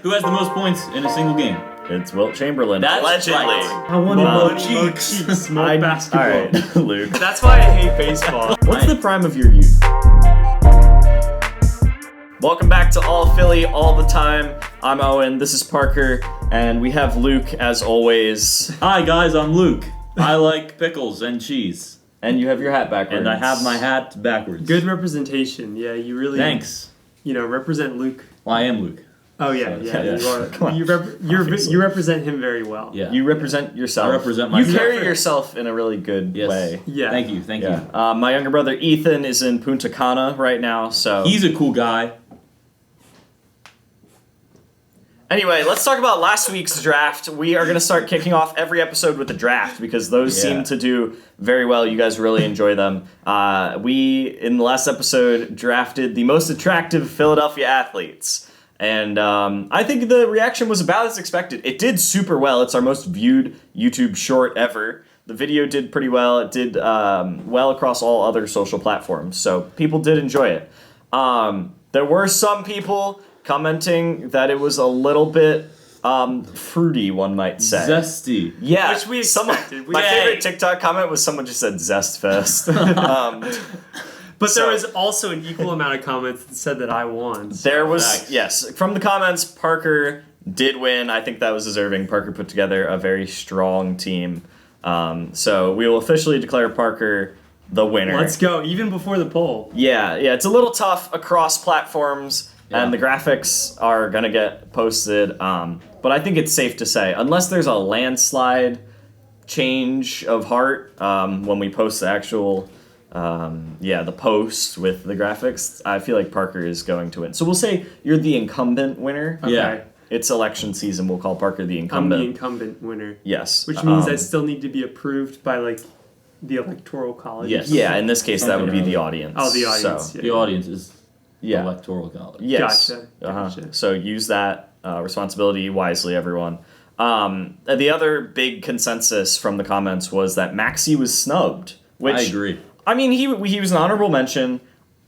Who has the most points in a single game? It's Wilt Chamberlain. That's allegedly. right. I want Mo Cheeks. More basketball. All right, Luke. That's why I hate baseball. What's the prime of your youth? Welcome back to All Philly All the Time. I'm Owen, this is Parker, and we have Luke as always. Hi guys, I'm Luke. I like pickles and cheese. And you have your hat backwards. And I have my hat backwards. Good representation. Yeah, you really. Thanks. Represent Luke. Well, I am Luke. Oh yeah, So, yeah. yeah. You are. Come on. You represent him very well. Yeah. You represent yourself. I represent You myself. carry yourself in a really good Yes. way. Yeah. Thank you. Yeah. My younger brother Ethan is in Punta Cana right now, so... He's a cool guy. Anyway, let's talk about last week's draft. We are going to start kicking off every episode with a draft because those seem to do very well. You guys really enjoy them. We, in the last episode, drafted the most attractive Philadelphia athletes. And I think the reaction was about as expected. It did super well. It's our most viewed YouTube short ever. The video did pretty well. It did well across all other social platforms. So people did enjoy it. There were some people commenting that it was a little bit fruity, one might say. Zesty. Yeah. Which we expected. My favorite TikTok comment was someone just said Zest Fest. But there was also an equal amount of comments that said that I won. There was, Nice. yes. From the comments, Parker did win. I think that was deserving. Parker put together a very strong team. So we will officially declare Parker the winner. Let's go. Even before the poll. Yeah, it's a little tough across platforms, Yeah. and the graphics are going to get posted. But I think it's safe to say, unless there's a landslide change of heart when we post the actual... the post with the graphics, I feel like Parker is going to win. So we'll say you're the incumbent winner. Okay. Yeah. It's election season. We'll call Parker the I'm incumbent. the incumbent winner. Yes. Which means I still need to be approved by the electoral college. Yes. Yeah, in this case, that would be Something the or audience. Oh, the audience. So, Yeah. The audience is yeah. electoral college. Yes. Gotcha. Uh-huh. So use that responsibility wisely, everyone. The other big consensus from the comments was that Maxey was snubbed. Which I agree. I mean, he was an honorable mention.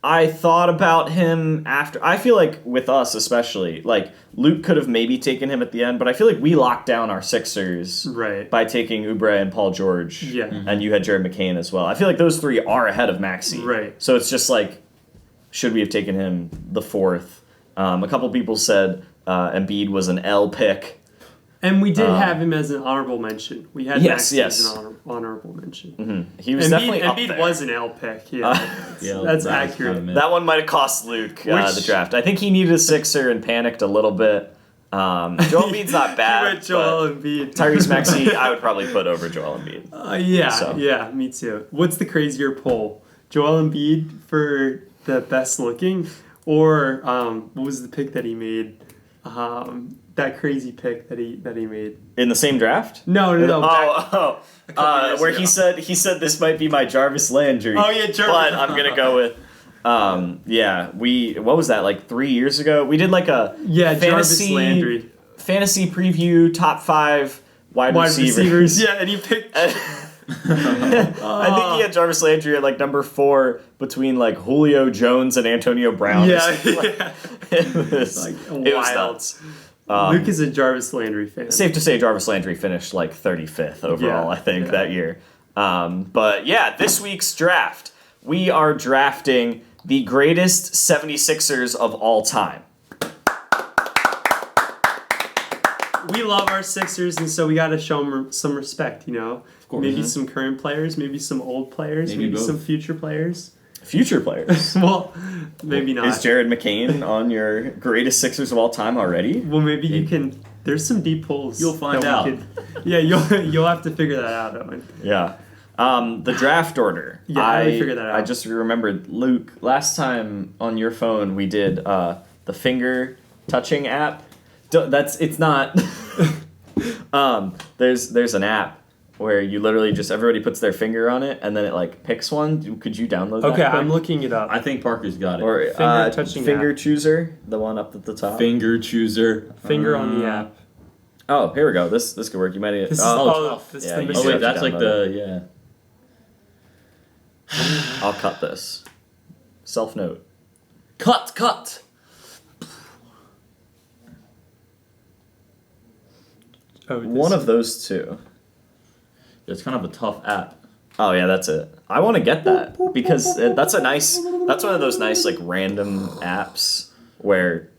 I thought about him after. I feel like with us especially, like Luke could have maybe taken him at the end, but I feel like we locked down our Sixers Right. by taking Oubre and Paul George. Yeah. And you had Jared McCain as well. I feel like those three are ahead of Maxey. Right. So it's just like, should we have taken him the fourth? A couple people said Embiid was an L pick. And we did have him as an honorable mention. We had Yes, Maxey as yes. an honorable mention. Mm-hmm. He was definitely up Embiid there. was an L pick. Yeah, Yeah, that's that was accurate. kinda That one might have cost Luke the draft. I think he needed a Sixer and panicked a little bit. Joel Embiid's not bad. You went Joel Embiid. Tyrese Maxey, I would probably put over Joel Embiid. Yeah, me too. What's the crazier poll? Joel Embiid for the best looking, or what was the pick that he made? That crazy pick that he made. In the same draft? No. Where he said this might be my Jarvis Landry. Oh yeah, Jarvis. But I'm gonna go with. What was that, like 3 years ago? We did like a Jarvis Landry fantasy preview, top 5 wide receivers. Yeah, and he picked. I think he had Jarvis Landry at like number 4 between like Julio Jones and Antonio Brown. Yeah, It was wild. nuts. Luke is a Jarvis Landry fan. Safe to say Jarvis Landry finished like 35th overall, I think, that year. But yeah, this week's draft, we are drafting the greatest 76ers of all time. We love our Sixers, and so we got to show them some respect, Of course. Maybe some current players, maybe some old players, maybe both. some future players. Future players. Well, maybe not. Is Jared McCain on your greatest Sixers of all time already? Well, maybe you can. There's some deep pulls. You'll find that we out. Yeah, you'll have to figure that out, Owen. Yeah. The draft order. Yeah, how do we figure that out? I just remembered, Luke, last time on your phone we did the finger touching app. It's not. There's an app where you literally just everybody puts their finger on it and then it like picks one. Could you download that? Okay, quick? I'm looking it up. I think Parker's got it. Or Finger touching finger app. chooser, the one up at the top. Finger chooser. Finger on the app. Oh, here we go. This could work. You might. This is tough. this Yeah, is the you Oh have wait, to that's like download the I'll cut this. Self note. cut. Oh, One of those two. It's kind of a tough app. Oh yeah, that's it. I want to get that because that's one of those nice like random apps where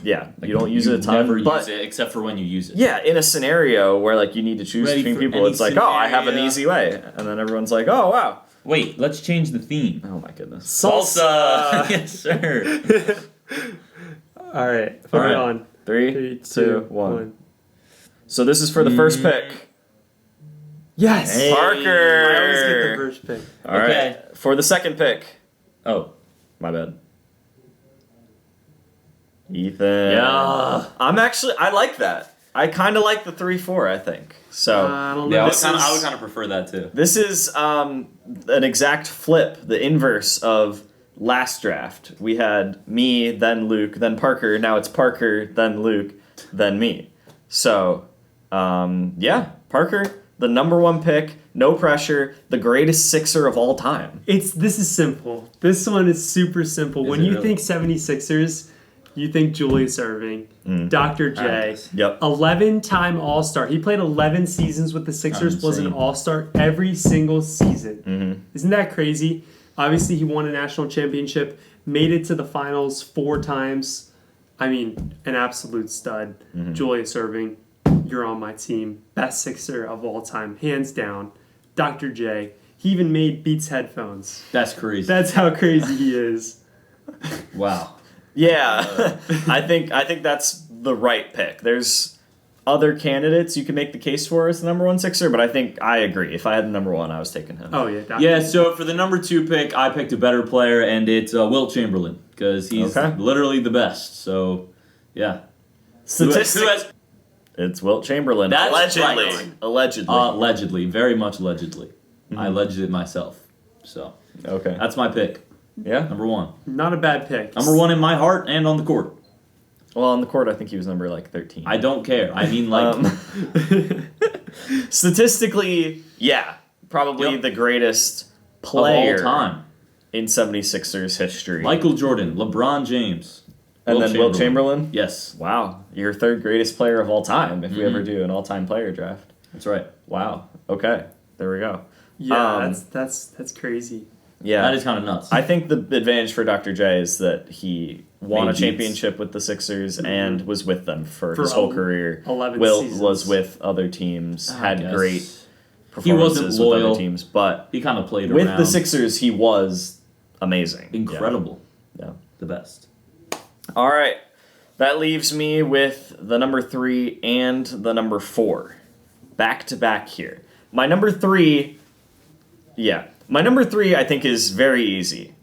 you don't use it a ton, Never but use it except for when you use it. yeah, in a scenario where like you need to choose Ready between for people, any it's like, oh, I have an scenario. easy way, and then everyone's like, oh wow, Wait, let's change the theme. oh my goodness, Salsa. Yes, sir. All right, put All it right. on. Three, two, one. So this is for the first pick. Yes. Hey. Parker. I always get the first pick. All right, Okay. for the second pick. Oh, My bad. Ethan. Yeah. I like that. I kind of like the 3-4, I think. So I don't know. yeah. This I is- would kind of prefer that too. this is an exact flip, the inverse of last draft. We had me, then Luke, then Parker. Now it's Parker, then Luke, then me. So, Parker, the number one pick, no pressure, the greatest Sixer of all time. This is simple. This one is super simple. Is When it you really? think 76ers, you think Julius Irving, Dr. J. Nice. Yep. 11-time All-Star. He played 11 seasons with the Sixers, was an Insane. All-Star every single season. Mm-hmm. Isn't that crazy? Obviously, he won a national championship, made it to the finals 4 times. I mean, an absolute stud. Mm-hmm. Julius Irving, you're on my team. Best Sixer of all time, hands down. Dr. J. He even made Beats headphones. That's crazy. That's how crazy he is. Wow. Yeah, I think that's the right pick. There's other candidates you can make the case for as the number one Sixer, but I think I agree. If I had the number one, I was taking him. Oh, yeah. Dr. Yeah, so for the number 2 pick, I picked a better player, and it's Wilt Chamberlain, because he's Okay. literally the best. So, yeah. Statistic. Who has, It's Wilt Chamberlain. That's allegedly. right. Allegedly. allegedly, very much allegedly. I alleged it myself. So, Okay. that's my pick. Yeah. Number 1. Not a bad pick. Number 1 in my heart and on the court. Well, on the court, I think he was number like 13. I don't care. I mean, like, Statistically, yeah, probably Yep. the greatest of player all time. in 76ers history. Michael Jordan, LeBron James. and then Wilt Chamberlain. Yes, Wow, your third greatest player of all time. If we ever do an all-time player draft. that's right. Wow. Okay, there we go. Yeah, that's crazy. Yeah, That is kind of nuts. I think the advantage for Dr. J is that he won Made a beats. championship with the Sixers and was with them for his For whole career. 11 Wilt seasons. was with other teams, I had guess. great He wasn't performances with loyal. other teams, but He kind of played with around. the Sixers, he was amazing. Incredible. Yeah. The best. All right, that leaves me with the number 3 and the number 4, back to back here. My number 3, I think is very easy.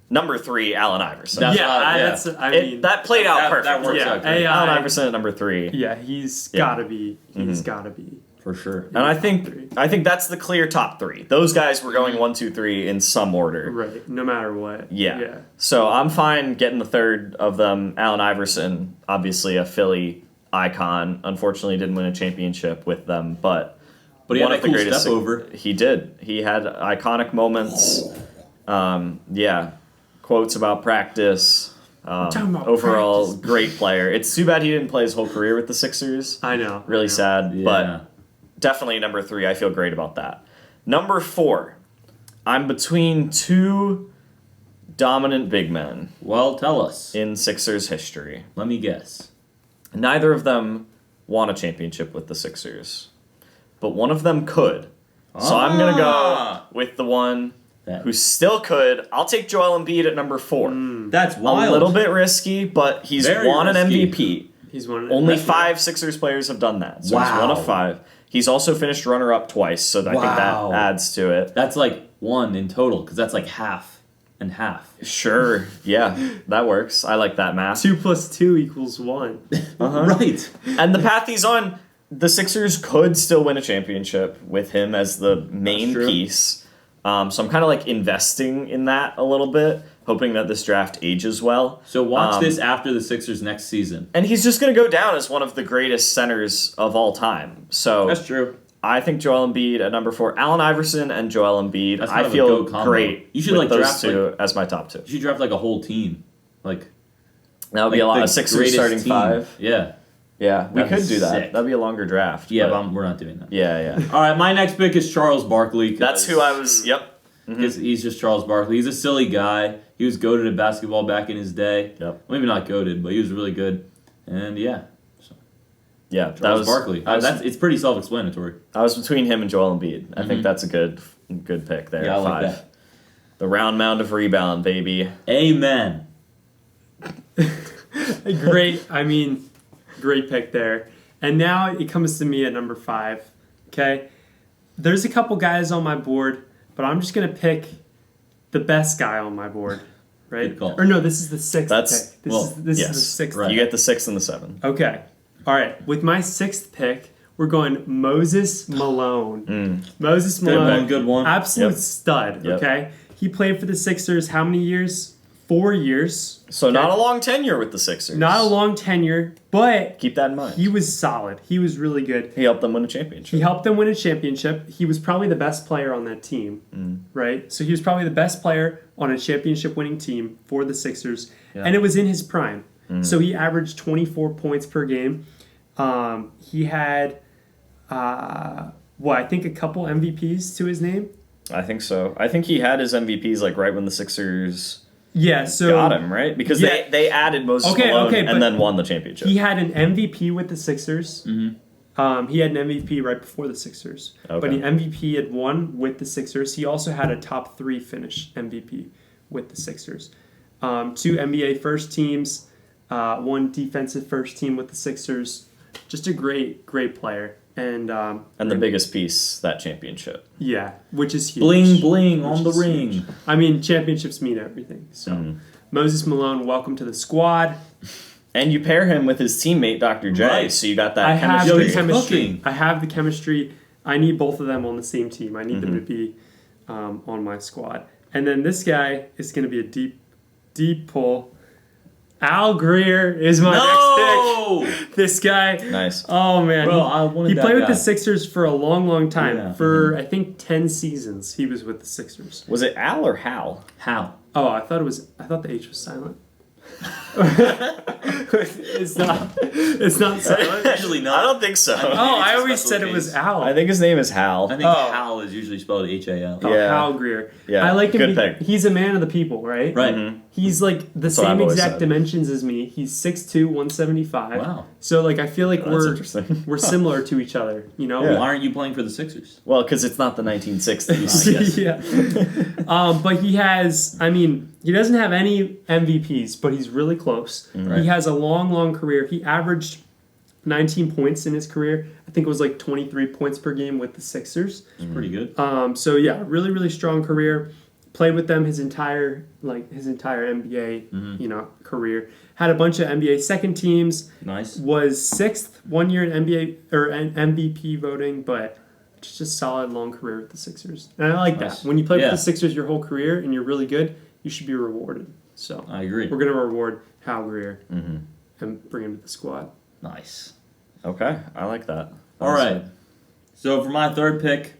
Number 3, Allen Iverson. That's yeah, yeah. I mean, That played out That perfect. works yeah, out great. AI, Allen Iverson at number 3. Yeah, he's Yeah. gotta be. He's gotta be. For sure. And I think that's the clear top 3. Those guys were going 1, 2, 3 in some order. Right, no matter what. Yeah. Yeah. So I'm fine getting the third of them. Allen Iverson, obviously a Philly icon. Unfortunately, didn't win a championship with them, but But he one had of a the cool greatest. step over. He did. He had iconic moments. Quotes about practice. talking about Overall, practice. great player. It's too bad he didn't play his whole career with the Sixers. I know. Really I know. sad, Yeah. but definitely number 3. I feel great about that. Number 4, I'm between 2 dominant big men Well, tell us. in Sixers history. Let me guess. Neither of them won a championship with the Sixers, but one of them could. So I'm going to go Ah. with the one That- who still could. I'll take Joel Embiid at number 4. That's A wild. little bit risky, but he's Very won an risky. MVP. He's one of Only that's- 5 Sixers players have done that. So he's Wow. one of 5. He's also finished runner-up twice, so I think Wow. that adds to it. That's like 1 in total, because that's like half and half. Sure, yeah, that works. I like that math. 2 + 2 = 1. Right. And the path he's on, the Sixers could still win a championship with him as the main That's true. piece. So I'm kind of like investing in that a little bit, hoping that this draft ages well. So watch Um, this after the Sixers next season. And he's just going to go down as one of the greatest centers of all time. So That's true. I think Joel Embiid at number 4, Allen Iverson and Joel Embiid. That's kind I of a feel goat combo. great. You should, with like, those draft, two as my top 2. You should draft like a whole team. Like That would be like a lot the of Sixers greatest starting team. 5. Yeah. Yeah, we That'd could be do that. sick. That'd be a longer draft. Yeah, but- but we're not doing that. yeah. All right, my next pick is Charles Barkley. That's who I was. Yep. Because he's just Charles Barkley. He's a silly guy. He was goated at basketball back in his day. Yep. Maybe not goated, but he was really good. And yeah, Yeah, Charles Barkley. It's pretty self-explanatory. I was between him and Joel Embiid. I think that's a good pick there. Yeah, I like 5. that. The round mound of rebound, baby. Amen. Great pick there. And now it comes to me at number 5. Okay, there's a couple guys on my board, but I'm just gonna pick the best guy on my board, right? Good call. Or no, this is the 6th That's- pick. This is the 6th. Right. You get the 6 and the 7. Okay, all right. With my 6th pick, we're going Moses Malone. Moses Malone, Good one. absolute Yep. stud. Yep. Okay, he played for the Sixers. How many years? 4 years. So Okay. not a long tenure with the Sixers. Not a long tenure, but Keep that in mind. he was solid. He was really good. He helped them win a championship. He helped them win a championship. He was probably the best player on that team, right? So he was probably the best player on a championship-winning team for the Sixers, and it was in his prime. So he averaged 24 points per game. He had, I think a couple MVPs to his name. I think so. I think he had his MVPs like right when the Sixers Yeah, so got him, right? Because Yeah. they added Moses Malone but and then won the championship. he had an MVP with the Sixers. He had an MVP right before the Sixers. Okay. But the MVP had won with the Sixers. He also had a top 3 finish MVP with the Sixers. 2 NBA first teams, 1 defensive first team with the Sixers. Just a great player. And and the biggest piece, that championship. yeah, which is huge. Bling bling on the Which is ring. huge. I mean, championships mean everything. So Moses Malone, welcome to the squad. And you pair him with his teammate, Dr. J, Right. so you got that I have chemistry. the chemistry. Cooking. I have the chemistry. I need both of them on the same team. I need them to be on my squad. And then this guy is going to be a deep pull. Al Greer is my next pick. This guy. Nice. Oh, man. Bro, I wanted he that played with guy. the Sixers for a long time. Yeah. For, I think, 10 seasons he was with the Sixers. Was it Al or Hal? How? Oh, I thought the H was silent. It's not. It's not silent. Usually I not. don't think so. Oh, I It's a always special said it was case. Al. I think his name is Hal. I think Oh. Hal is usually spelled H-A-L. Oh, Yeah. Hal Greer. Yeah, I like him. good pick. He's a man of the people, right? Right. He's like the what I've same always exact said. dimensions as me. He's 6'2", 175. Wow. So like I feel like That's interesting. we're similar to each other. You know. Yeah. Why aren't you playing for the Sixers? Well, because it's not the 1960s. I guess. Yeah. But he has. I mean, he doesn't have any MVPs, but he's really close. Right. He has a long career. He averaged 19 points in his career. I think it was like 23 points per game with the Sixers. It's pretty good. So yeah, really strong career. Played with them his entire NBA career. Had a bunch of NBA second teams. Nice. Was 6th 1 year in NBA or MVP voting, but just a solid long career with the Sixers. And I like Nice. that. When you play Yeah. with the Sixers your whole career and you're really good, you should be rewarded. So I agree. we're gonna reward Hal Greer and bring him to the squad. Nice. Okay, I like that. All right. So for my third pick,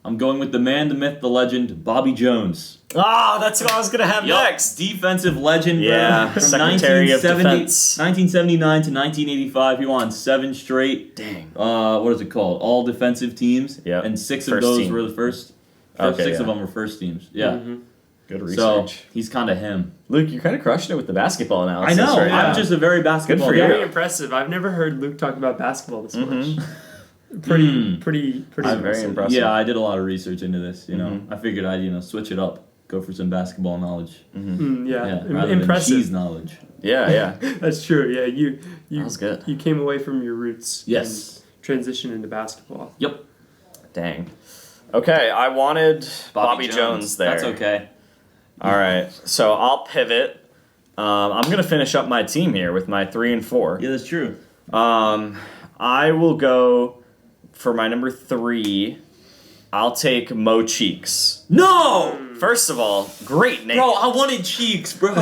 I'm going with the man, the myth, the legend, Bobby Jones. Oh, that's what I was going to have next. Defensive legend, bro. Yeah, From Secretary of 1970 Defense. 1979 to 1985, he won 7 straight. Dang. What is it called? All defensive teams. Yep. And 6 of First those team. were the first. Okay, 6 of yeah. them were first teams. Yeah. Good So research. he's kind of him. Luke, you're kind of crushing it with the basketball I analysis. know. Right now. I'm just a very basketball Good for you. guy. Very impressive. I've never heard Luke talk about basketball this much. Pretty I'm very impressive. Yeah, I did a lot of research into this. You know, I figured I'd switch it up, go for some basketball knowledge. Yeah, rather impressive. than cheese knowledge. Yeah. That's true. Yeah, you That was good. You came away from your roots. Yes. And transitioned into basketball. Yep. Dang. Okay, I wanted Bobby Jones there. That's okay. All right, so I'll pivot. I'm going to finish up my team here with my 3 and 4. Yeah, that's true. I will go for my number 3. I'll take Mo Cheeks. No! First of all, great name. Bro, I wanted cheeks, bro.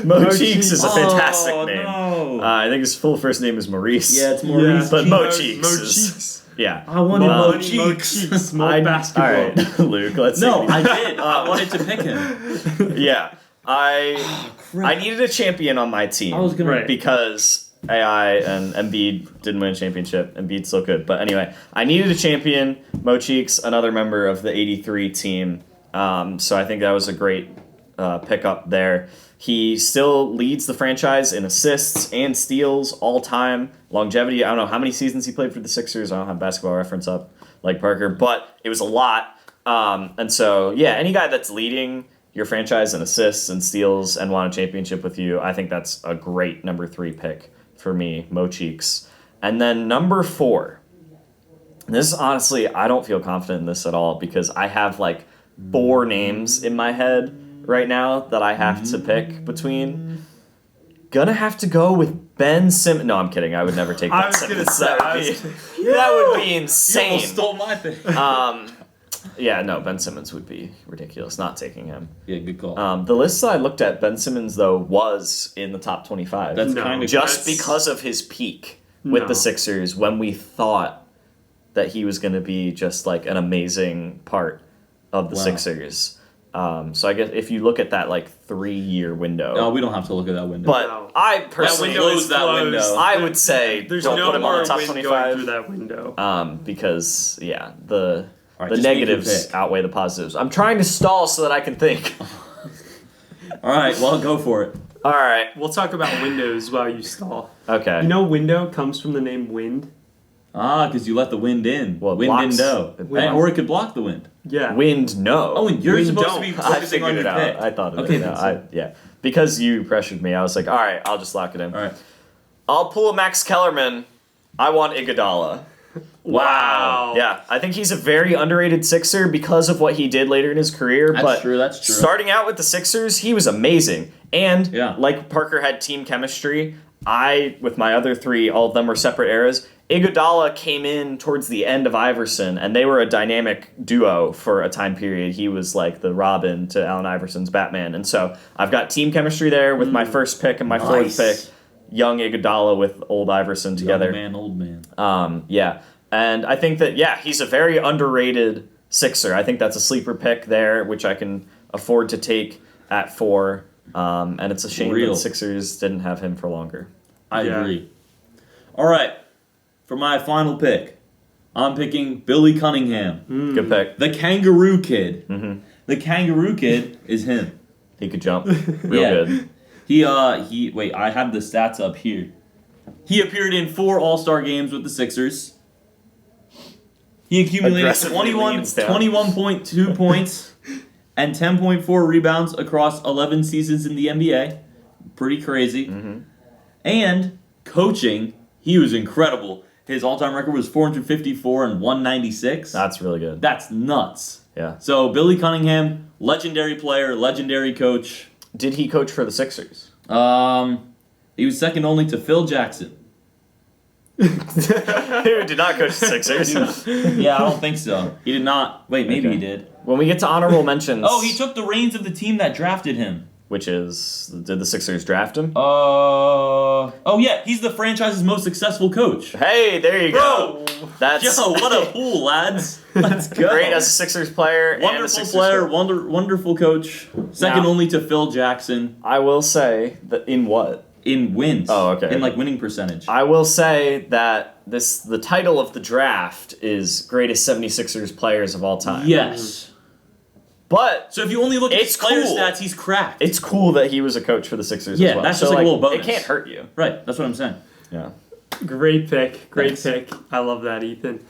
Mo Cheeks is a fantastic Oh, name. no. I think his full first name is Maurice. Yeah, it's Maurice. But Mo Mo Cheeks. Cheeks. Yeah. I wanted Mo Mo Cheeks. Mo basketball. All right, Luke, let's No, see. I did. I wanted to pick him. Yeah. I needed a champion on my team. I was gonna. Right. because AI and Embiid didn't win a championship. Embiid's still good. But anyway, I needed a champion. Mo Cheeks, another member of the 83 team. So I think that was a great pickup there. He still leads the franchise in assists and steals all time. Longevity, I don't know how many seasons he played for the Sixers. I don't have Basketball Reference up like Parker, but it was a lot. And so, yeah, any guy that's leading your franchise in assists and steals and won a championship with you, I think that's a great number 3 pick for me, Mo Cheeks. And then number 4. This, honestly, I don't feel confident in this at all because I have like 4 names in my head right now that I have to pick between. Gonna have to go with Ben Simmons. No, I'm kidding. I would never take Ben Simmons. That would be insane. You almost stole my pick. Yeah, no, Ben Simmons would be ridiculous. Not taking him. Yeah, good call. The list that I looked at, Ben Simmons though was in the top 25. That's kind of just because of his peak with the Sixers when we thought that he was going to be just like an amazing part of the Sixers. So I guess if you look at that like 3-year window. No, we don't have to look at that window. But I personally close that window. I would say there's don't no put him on more the top wind 25 going through that window. because the just negatives make your pick. outweigh the positives. I'm trying to stall so that I can think. All right, well, go for it. All right. We'll talk about windows while you stall. Okay. You know, window comes from the name wind. Because you let the wind in. Well, it wind blocks- in or it could block the wind. Yeah. Wind, no. Oh, and you're Wind supposed don't. to be I focusing on figured your it out. pick. I thought of Okay, it. No, then yeah. Because you pressured me, I was like, all right, I'll just lock it in. All right. I'll pull a Max Kellerman. I want Iguodala. Wow. Yeah, I think he's a very underrated Sixer because of what he did later in his career. That's true. Starting out with the Sixers, he was amazing. And Yeah. like Parker had team chemistry, with my other 3, all of them were separate eras. Iguodala came in towards the end of Iverson, and they were a dynamic duo for a time period. He was like the Robin to Allen Iverson's Batman. And so I've got team chemistry there with my first pick and my Nice. 4th pick. Young Iguodala with old Iverson together. Young man, old man. Yeah. And I think that, he's a very underrated Sixer. I think that's a sleeper pick there, which I can afford to take at 4. And it's a shame that the Sixers didn't have him for longer. I agree. All right. For my final pick, I'm picking Billy Cunningham. Good pick. The Kangaroo Kid. Mm-hmm. The Kangaroo Kid is him. He could jump real good. Wait, I have the stats up here. He appeared in 4 All-Star games with the Sixers. He accumulated Aggressively leans down. 21.2 points and 10.4 rebounds across 11 seasons in the NBA. Pretty crazy. Mm-hmm. And coaching, he was incredible. His all-time record was 454 and 196. That's really good. That's nuts. Yeah. So Billy Cunningham, legendary player, legendary coach. Did he coach for the Sixers? He was second only to Phil Jackson. Who did not coach the Sixers? Yeah, I don't think so. He did not. Wait, maybe Okay. he did. When we get to honorable mentions... Oh, he took the reins of the team that drafted him. Which is... Did the Sixers draft him? Oh yeah, he's the franchise's most successful coach. Hey, there you go. That's Yo, what a pool, lads. Let's go. great as a Sixers player. and a Wonderful Sixers player, coach. wonderful coach. Second Now- only to Phil Jackson I will say that in what? in wins. Oh, okay. In like winning percentage. I will say that the title of the draft is greatest 76ers players of all time. Yes. But So if you only look at It's his player cool. stats, he's cracked. it's cool that he was a coach for the Sixers Yeah, as well. that's So, just like a little bonus. It can't hurt you. Right, that's what I'm saying. Yeah. Great pick. Great Thanks. pick. I love that, Ethan.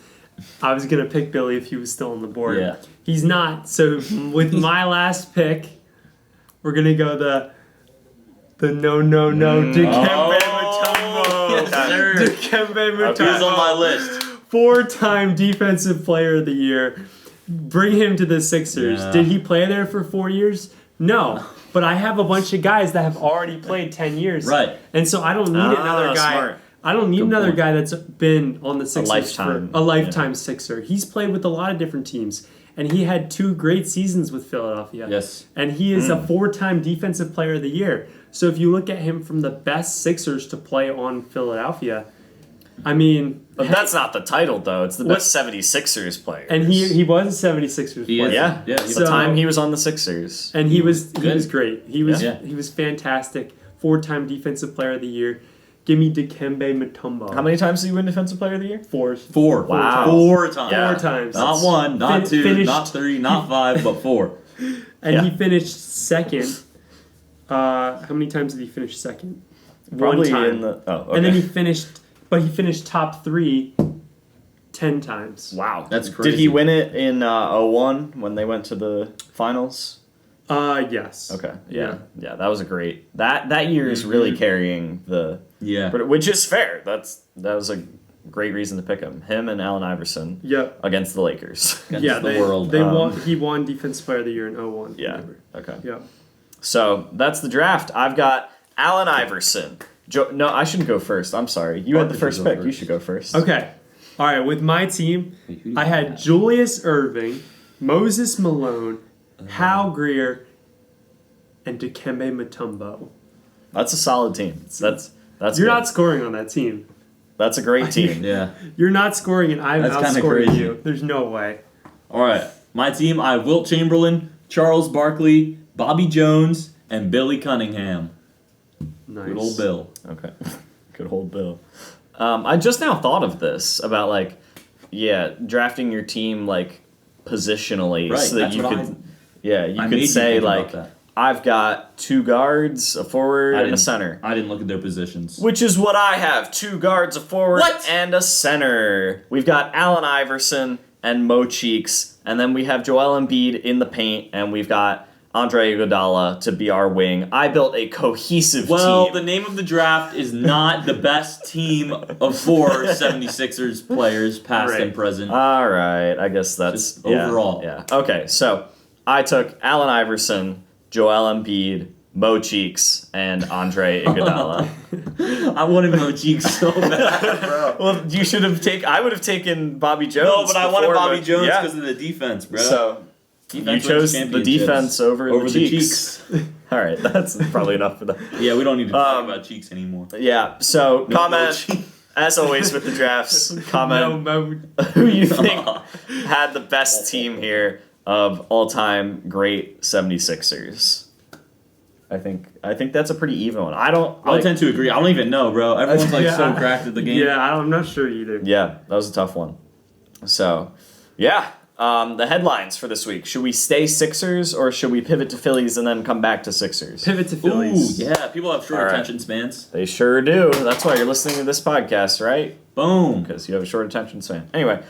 I was going to pick Billy if he was still on the board. Yeah. He's not. So with my last pick, we're going to go the no Dikembe Mutombo. Yes, sir. Dikembe Mutombo. He's on my list. 4-time Defensive Player of the Year. Bring him to the Sixers. Yeah. Did he play there for 4 years? No. But I have a bunch of guys that have already played 10 years. Right. And so I don't need another guy. Smart. I don't need Good another point. guy that's been on the Sixers lifetime. for a lifetime Sixer. He's played with a lot of different teams. And he had 2 great seasons with Philadelphia. Yes. And he is a 4-time Defensive Player of the Year. So if you look at him from the best Sixers to play on Philadelphia, I mean... But that's not the title, though. It's the What- best 76ers player. And he was a 76ers He player. is. Yeah. Yeah, The So- time he was on the Sixers. And he was Good. great. He was Yeah. he was fantastic. 4-time Defensive Player of the Year. Give me Dikembe Mutombo. How many times did he win Defensive Player of the Year? Four. Wow. Four times. Yeah. 4 times. Not one, not two, finished- not three, not five, but 4. And Yeah. he finished second. How many times did he finish second? Probably One time. in the. Oh, okay. And then he finished top 3 10 times. Wow. That's crazy. Did he win it in 01 when they went to the finals? Yes. Okay. Yeah. That was a great. That year is really carrying the. Yeah. But which is fair. That was a great reason to pick him. Him and Allen Iverson Yep. against the Lakers. Against the world. They won. He won Defensive Player of the Year in 01. Yeah. Remember. Okay. Yep. So that's the draft. I've got Allen Iverson. No, I shouldn't go first. I'm sorry. You had the first pick. You should go first. Okay. All right. With my team, I had Julius Irving, Moses Malone, Hal Greer, and Dikembe Mutombo. That's a solid team. That's You're good. not scoring on that team. That's a great team. Yeah. You're not scoring, and I'm That's kinda outscoring crazy. you. There's no way. All right. My team, I have Wilt Chamberlain, Charles Barkley, Bobby Jones, and Billy Cunningham. Nice. Good old Bill. Okay. Good old Bill. I just now thought of this about drafting your team positionally Right, so that that's you what could you I could made you say think about that. I've got 2 guards, a forward, and a didn't- center. I didn't look at their positions. Which is what I have. 2 guards, a forward, What? and a center. We've got Allen Iverson and Mo Cheeks, and then we have Joel Embiid in the paint, and we've got Andre Iguodala to be our wing. I built a cohesive Well, team. the name of the draft is not the best team of 4 76ers players, past Right. and present. All right, I guess that's Just overall. Yeah. Okay, so I took Allen Iverson, Joel Embiid, Mo Cheeks, and Andre Iguodala. I wanted Mo Cheeks so bad, bro. Well, you should have taken. I would have taken Bobby Jones. No, but I wanted before Bobby Mo- Jones yeah. because of the defense, bro. So Defense you chose wins the championships. defense over over the cheeks. All right, that's probably enough for that. Yeah, we don't need to talk about Cheeks anymore. Yeah. So No comment Mo Cheeks. as always with the drafts. No, Comment Mo. who you think had the best team here of all-time great 76ers. I think that's a pretty even one. I tend to agree. I don't even know, bro. Everyone's Yeah. so cracked at the game. Yeah, I'm not sure either. Yeah, that was a tough one. So, yeah, the headlines for this week. Should we stay Sixers or should we pivot to Phillies and then come back to Sixers? Pivot to Ooh, Phillies. yeah. People have short All right. attention spans. They sure do. That's why you're listening to this podcast, right? Boom. Because you have a short attention span. Anyway,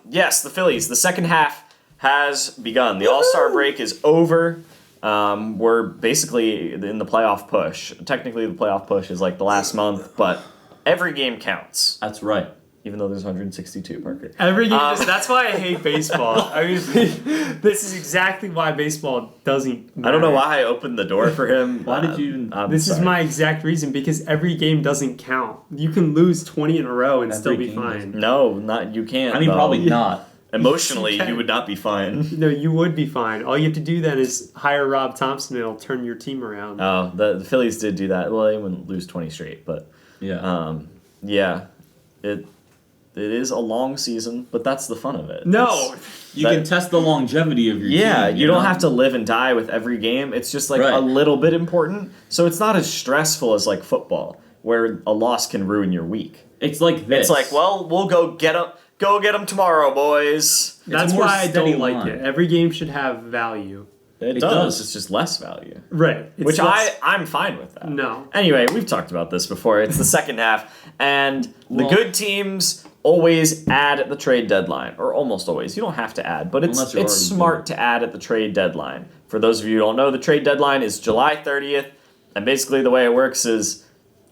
yes, the Phillies. The second half has begun. The All-Star break is over. We're basically in the playoff push. Technically, the playoff push is like the last month, but every game counts. That's right. Even though there's 162, Parker. Every game. That's why I hate baseball. I mean, this is exactly why baseball doesn't matter. I don't know why I opened the door for him. Why did you even- I'm This is sorry. my exact reason, because every game doesn't count. You can lose 20 in a row and Every still be game fine. No, not you can't. I mean, though. probably not. Emotionally, You can. you would not be fine. No, you would be fine. All you have to do then is hire Rob Thompson and it'll turn your team around. Oh, the Phillies did do that. Well, they wouldn't lose 20 straight, but Yeah. yeah, it is a long season, but that's the fun of it. No! You can test the longevity of your Yeah, team. you don't know? have to live and die with every game. It's just like Right. a little bit important. So it's not as stressful as like football, where a loss can ruin your week. It's like this. It's like, well, we'll go get them tomorrow, boys. That's a more why I steady don't like line. it. Every game should have value. It does. does. It's just less value. Right. It's Which less- I'm fine with that. No. Anyway, we've talked about this before. It's the second half, and Well- the good teams always add at the trade deadline, or almost always. You don't have to add, but it's Unless you're already smart to add at the trade deadline. For those of you who don't know, the trade deadline is July 30th, and basically the way it works is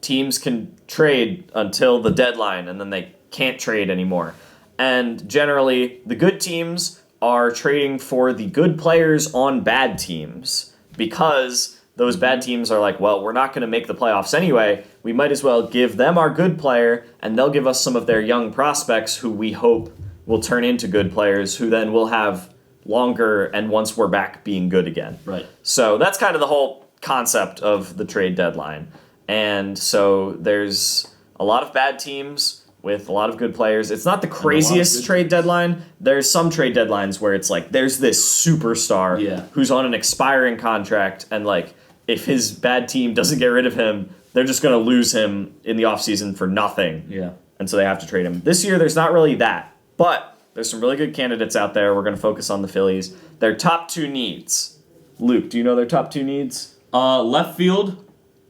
teams can trade until the deadline, and then they can't trade anymore. And generally, the good teams are trading for the good players on bad teams because those bad teams are like, well, we're not going to make the playoffs anyway. We might as well give them our good player, and they'll give us some of their young prospects who we hope will turn into good players who then will have longer and once we're back being good again. Right. So that's kind of the whole concept of the trade deadline. And so there's a lot of bad teams with a lot of good players. It's not the craziest good- trade deadline. There's some trade deadlines where it's like there's this superstar Yeah. who's on an expiring contract, and like if his bad team doesn't get rid of him they're just going to lose him in the offseason for nothing. Yeah. And so they have to trade him. This year, there's not really that. But there's some really good candidates out there. We're going to focus on the Phillies. Their top 2 needs. Luke, do you know their top 2 needs? Left field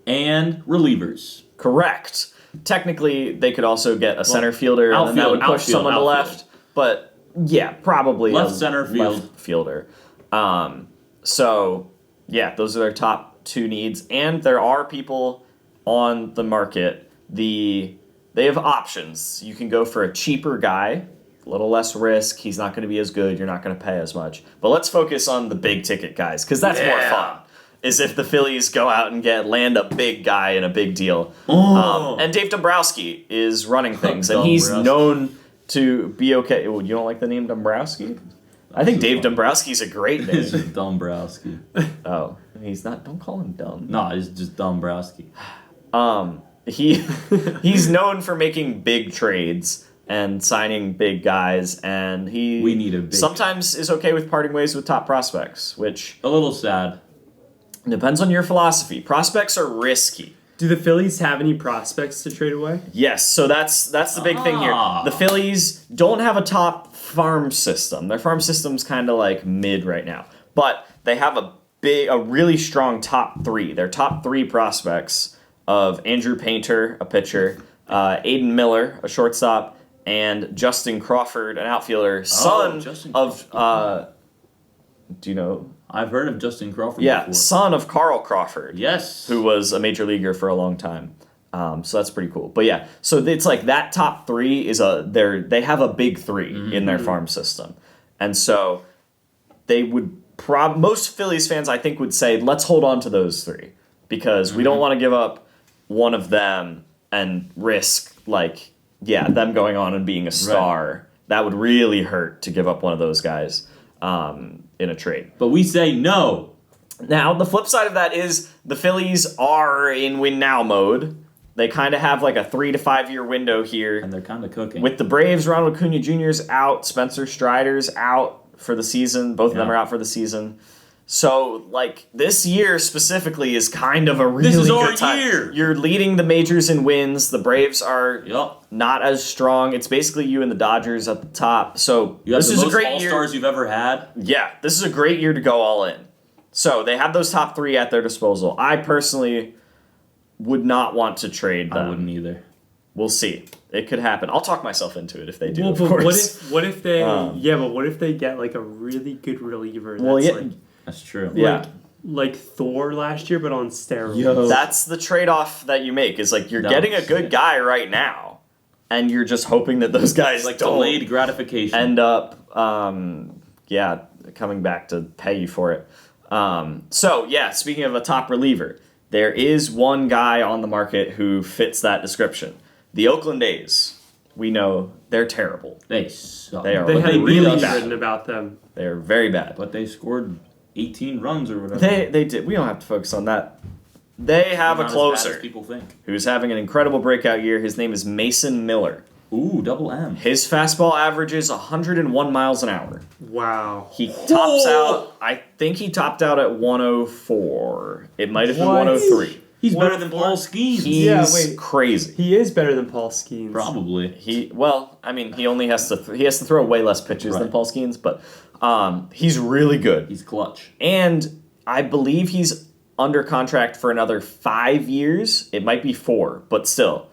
and relievers. Correct. Technically, they could also get a center fielder, and then that would push someone to left. But yeah, probably left center field. Left fielder. So yeah, those are their top 2 needs. And there are people on the market. They have options. You can go for a cheaper guy, a little less risk. He's not going to be as good. You're not going to pay as much. But let's focus on the big ticket guys, because that's more fun. Is if the Phillies go out and land a big guy in a big deal. And Dave Dombrowski is running things, and he's known to be okay. You don't like the name Dombrowski? I think Dave Dombrowski's a great name. It's just Dombrowski. Oh, he's not. Don't call him dumb. No, it's just Dombrowski. He's known for making big trades and signing big guys, and we need a big sometimes is okay with parting ways with top prospects, which a little sad. Depends on your philosophy. Prospects are risky. Do the Phillies have any prospects to trade away? Yes, so that's the big thing here. The Phillies don't have a top farm system. Their farm system's kind of like mid right now, but they have a really strong top 3. Their top 3 prospects of Andrew Painter, a pitcher, Aiden Miller, a shortstop, and Justin Crawford, an outfielder, son of do you know? I've heard of Justin Crawford before. Son of Carl Crawford. Yes. Who was a major leaguer for a long time. So that's pretty cool. But yeah, so it's like that top 3 is they have a big 3 in their farm system. And so they would most Phillies fans, I think, would say, let's hold on to those 3 because we don't want to give up one of them and risk them going on and being a star. Right. That would really hurt to give up one of those guys. In a trade. But we say no. Now, the flip side of that is the Phillies are in win now mode. They kind of have like a 3 to 5 year window here. And they're kind of cooking. With the Braves, Ronald Acuna Jr.'s out, Spencer Strider's out for the season. Both of them are out for the season. So, this year specifically is kind of a really good time. Year. You're leading the majors in wins. The Braves are not as strong. It's basically you and the Dodgers at the top. So, this is a great year. All-stars you've ever had. Yeah, this is a great year to go all in. So, they have those top 3 at their disposal. I personally would not want to trade them. I wouldn't either. We'll see. It could happen. I'll talk myself into it if they do, well, of course. What if they... but what if they get a really good reliever that's true. Yeah. Like Thor last year, but on steroids. That's the trade-off that you make. Is you're getting a good guy right now, and you're just hoping that those guys don't delayed gratification end up, coming back to pay you for it. Speaking of a top reliever, there is one guy on the market who fits that description. The Oakland A's. We know they're terrible. They suck. They had really written about them. They're very bad. But they scored 18 runs or whatever. They did. We don't have to focus on that. They have a closer as bad as people think. Who's having an incredible breakout year. His name is Mason Miller. Ooh, double M. His fastball averages 101 miles an hour. Wow. He tops out, I think he topped out at 104. It might have been 103. He's better than Paul Skeens. He's crazy. He is better than Paul Skeens. Probably. He only has to throw way less pitches than Paul Skeens, but he's really good. He's clutch. And I believe he's under contract for another 5 years. It might be 4, but still.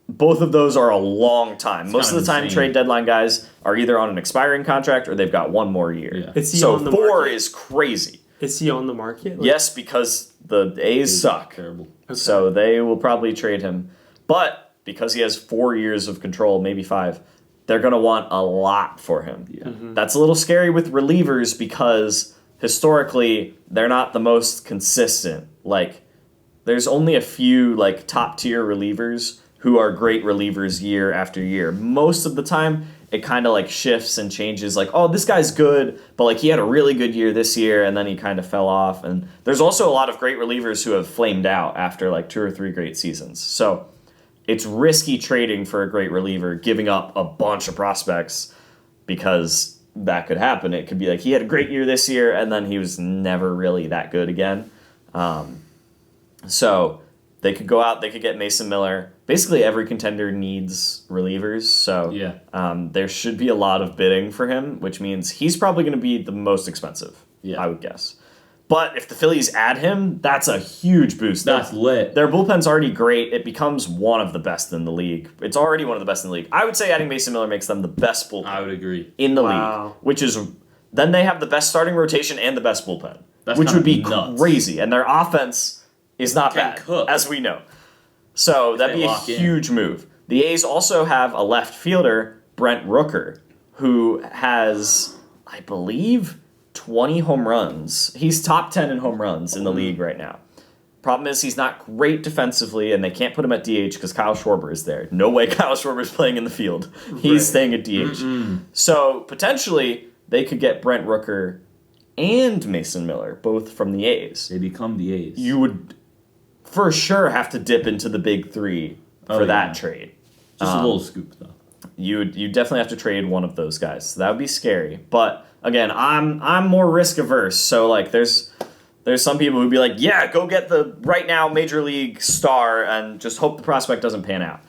Both of those are a long time. Most of the time, trade deadline guys are either on an expiring contract or they've got 1 more year. Yeah. Is he on the 4 market? is crazy. Is he on the market? Yes, because the A's suck. Terrible. Okay. So they will probably trade him. But because he has 4 years of control, maybe 5, they're going to want a lot for him. Yeah. Mm-hmm. That's a little scary with relievers because historically they're not the most consistent. There's only a few top tier relievers who are great relievers year after year. Most of the time, it kind of shifts and changes. This guy's good, but he had a really good year this year, and then he kind of fell off. And there's also a lot of great relievers who have flamed out after 2 or 3 great seasons. So it's risky trading for a great reliever, giving up a bunch of prospects because that could happen. It could be he had a great year this year, and then he was never really that good again. So They could go out, they could get Mason Miller. Basically, every contender needs relievers, so there should be a lot of bidding for him, which means he's probably going to be the most expensive, I would guess. But if the Phillies add him, that's a huge boost. That's lit. Their bullpen's already great. It becomes one of the best in the league. It's already one of the best in the league. I would say adding Mason Miller makes them the best bullpen. I would agree. In the league, which is then they have the best starting rotation and the best bullpen, which would be nuts. Crazy. And their offense is not bad, as we know. So that'd be a huge move. The A's also have a left fielder, Brent Rooker, who has, I believe, 20 home runs. He's top 10 in home runs in the league right now. Problem is he's not great defensively, and they can't put him at DH because Kyle Schwarber is there. No way Kyle Schwarber's playing in the field. He's staying at DH. So potentially they could get Brent Rooker and Mason Miller, both from the A's. They become the A's. You would for sure have to dip into the big three for that trade. Just a little scoop, though. You definitely have to trade one of those guys. So that would be scary. But again, I'm more risk averse. So like there's some people who'd be like, yeah, go get the right now major league star and just hope the prospect doesn't pan out.